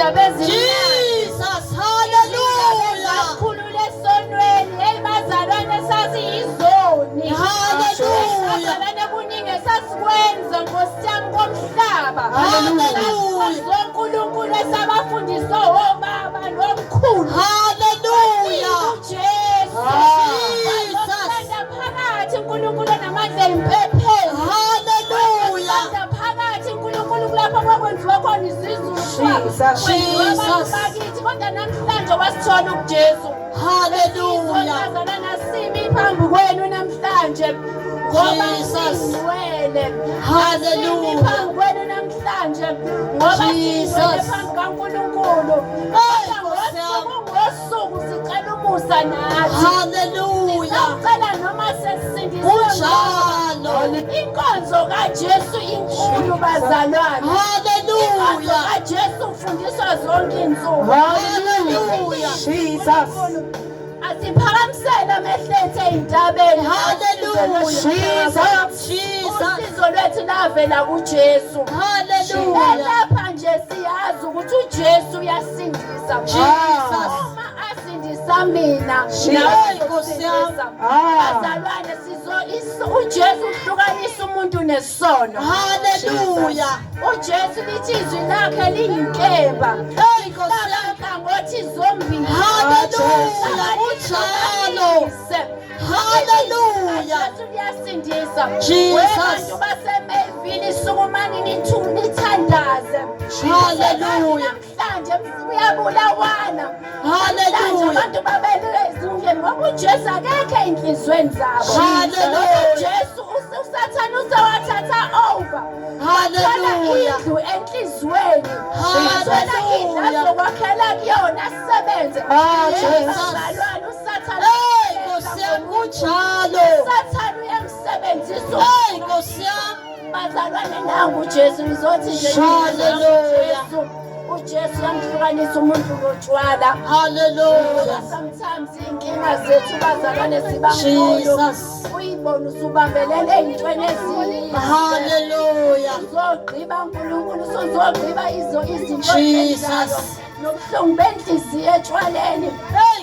izindaba ezimnandi. Jesus, hallelujah. Khulula esonweni, hey bazalwane sasiyizoni. Hallelujah. Bazalwane kuningi sasikwenza Nkosi yami komhlaba. Hallelujah. uNkulunkulu esabafundisa obaba nomkhulu. Hallelujah. uJesu. Bazosanda phakathi uNkulunkulu namandla impepho. Hallelujah. Phakathi uNkulunkulu kulapho kwakwenziwa khona izizwe. Jesus. Kodwa namhlanje wasithola uJesu. Hallelujah. Bazalwana simi phambi kwenu namhlanje ngoba singcwele. Hallelujah. Phambi kwenu namhlanje ngoba singcwele phambi kaNkulunkulu. Ngosuku sicela umusa nathi. Hallelujah. Sicela noma sesisindiswe Kunjalo. inkonzo kaJesu inkulu bazalwane. Hallelujah. kaJesu ufundiswa zonke insuku. Hallelujah. Jesus. Asiphakamisela amehlethe ey'ntabeni. Hallelujah. Jesus. Usizo lwethu lavela kuJesu. Hallelujah. Lapha nje siyazi ukuthi uJesu uyasindisa. Jesus. Uma asindisa mina, Nkosiyami. bazalwane uJesu uhlukanisa umuntu nesono. Hallelujah. uJesu lithi izwi lakhe liyinkemba. Ngothi zombili. Hallelujah. Kunjalo. Hallelujah. Jesu liyasindisa. Jesus. Abantu basemevini sukumani nithandaze. Hallelujah. Namhlanje kuyabulawana. Hallelujah. Abantu babelwe ezingeni ngoba uJesu akekho ey'nhlizweni zabo. Hallelujah. uJesu usathane uzowathatha over. Hallelujah. Indlu enhlizweni. Hallelujah. Indlu azokwakhela kuyona asebenze. Bazalwane usathane. Nkosi yami kunjalo. Usathane uyamsebenzisa. Nkosi yami. Bazalwane nangu uJesu ngizothi nje. Hallelujah. uJesu uyamhlukanisa umuntu ngotshwala. Hallelujah. Sometimes inkinga zethu bazalwane zibankulu. Jesus. Uyibona usubambelele ey'ntweni eziningi. Hallelujah. Uzogqiba uNkulunkulu usuzogqiba izinto Jesus. nobuhlungu benhliziyo etshwaleni.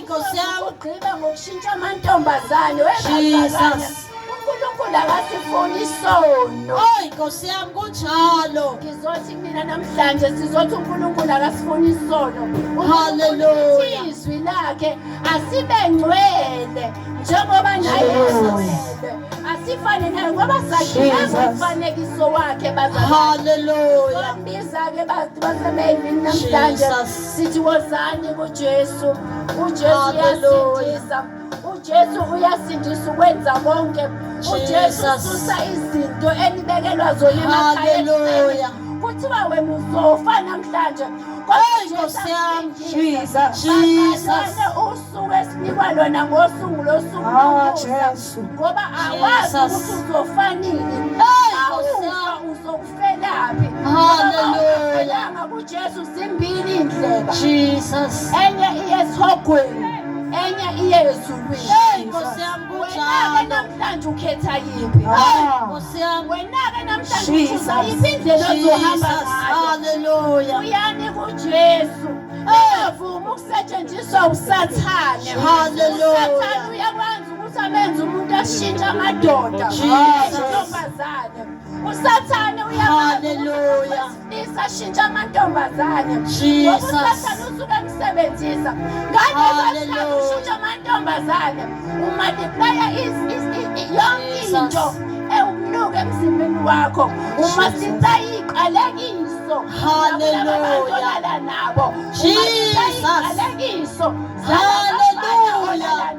Nkosi yami. Ugqiba ngokushintsha amantombazane. Jesus. uNkulunkulu akasifuni isono. Nkosi yami kunjalo. Ngizothi mina namhlanje sizothi uNkulunkulu akasifuni isono. Hallelujah. Izwi lakhe asibe ngcwele njengoba naye ngcwele. Asifane naye ngoba sakhiwe umfanekiso wakhe bazalwane. Hallelujah. Biza-ke basemevini namhlanje sithi wozani kuJesu. uJesu uyasindisa. uJesu uyasindisa ukwenza konke. uJesu ususa izinto enibekelwa zona emakhaya. Kuthiwa wena uzofa namhlanje. Nkosi yami. Jesus. Usuku esinikwa lona ngosuku losuku. Jesu. Ngoba awazi ukuthi uzofa nini. Uzokufelaphi. Hallelujah. kuJesu zimbili indlela. Jesus. Enye iye esihogweni, enye iye ezulwini. Nkosi yami Wena-ke kunjalo. namhlanje ukhetha yiphi? Nkosi yami. Wena-ke namhlanje ukhetha yiphi indlela ozohamba ngayo? Hallelujah. Uyani kuJesu. Ungavumi ukusetshenziswa usathane. Hallelujah. uSathane uyakwazi ukuthi amenze umuntu ashintshe amadoda. Intombazane. uSathane uyakwazi ukuthi ashintshe amantombazane. Jesus. uSathane usuke emsebenzisa. Ngaleso ushintsha amantombazane. Umultiplya yonke into ewumnuka emzimbeni wakho. Umasitha iqalekiso. Hallelujah. nabo. Jesus. Iqalekiso. Hallelujah.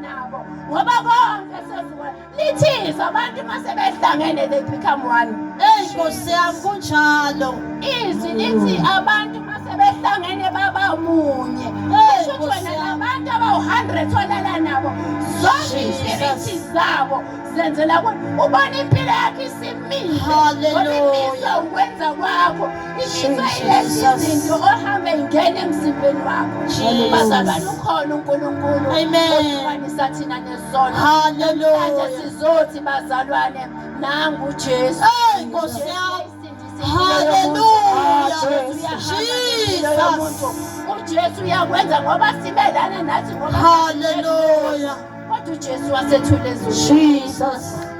Ngoba konke sezibona. Lithiza abantu mase behlangene they become one. Nkosi yami kunjalo. Izwi lithi abantu mase behlangene baba munye. Kusho wena nabantu abawu100 olala nabo. Zonke izifithi zabo zenzela ubona impilo yakhe isimile. Hallelujah. Ukwenza kwakho. Imizwa ilezi zinto ohambe ingene emzimbeni wakho. Bazalwane ukhona uNkulunkulu. Okuhlukanisa thina nesono. Hallelujah. Manje sizothi bazalwane nangu uJesu. Nkosi yami. Hallelujah. Jesus. lokho uJesu uyakwenza ngoba simelana nathi ngoba Hallelujah. kodwa uJesu wasethule ezulu. Jesus.